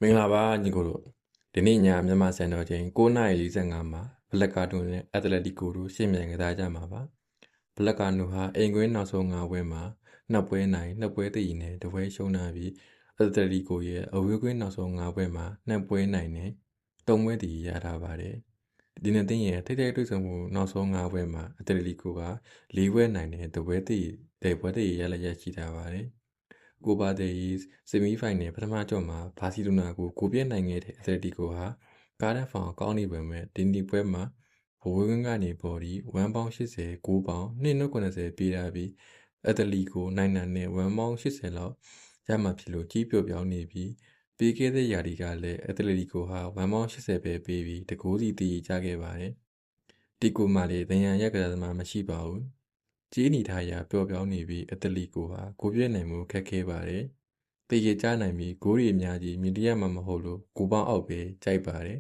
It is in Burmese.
မင်္ဂလာပါညီကိုတို့ဒီနေ့ညမြန်မာစံတော်ချိန်9:45မှာဘလက်ကာတွန်းနဲ့အက်တလက်တီကိုတို့ရှင်းမြန်ကစားကြမှာပါဘလက်ကာနူဟာအိမ်ကွင်းနောက်ဆုံး9ပွဲမှာ2ပွဲနိုင်2ပွဲတည်နဲ့2ပွဲရှုံးလာပြီးအက်တလက်တီကိုရဲ့အဝေးကွင်းနောက်ဆုံး9ပွဲမှာ2ပွဲနိုင်နဲ့3ပွဲတည်ရထားပါတယ်ဒီနေ့တင်ရဲ့ထိပ်တိုက်တွေ့ဆုံမှုနောက်ဆုံး9ပွဲမှာအက်တလက်တီကိုက4ပွဲနိုင်နဲ့2ပွဲတည်တဲ့ပွဲတည်ရလက်ရရှိထားပါတယ်ကိုပါဒေးဆီမီဖိုင်နယ်ပထမကြော့မှာဘာစီလိုနာကိုပြည့်နိုင်ခဲ့တဲ့အက်တလက်တီကိုဟာကားဒက်ဖောင်ကောင်းနေပေမဲ့ဒီနေ့ပွဲမှာဘဝင်းကနေပေါ်ဒီ1ပေါင်80 9ပေါင်290ပေးရပြီးအက်တလီကိုနိုင်နဲ့1ပေါင်80လောက်ရမှဖြစ်လို့ကြီးပြပြောင်းနေပြီးပေးခဲ့တဲ့ယာဒီကလည်းအက်တလီကိုဟာ1ပေါင်80ပဲပေးပြီးတကူစီတည်ကြခဲ့ပါတယ်ဒီကိုမှလည်းတန်ရန်ရက်ကစားသမားမရှိပါဘူးကြီးနီထားရာပျော်ပြောင်းနေပြီးအက်တလီကိုဟာကိုပြည့်နိုင်မှုခက်ခဲပါတယ်တေးရကြနိုင်ပြီးဂိုးရီအများကြီးမြင်တရမှာမဟုတ်လို့ကိုပေါင်းအောက်ပဲကြိုက်ပါတယ်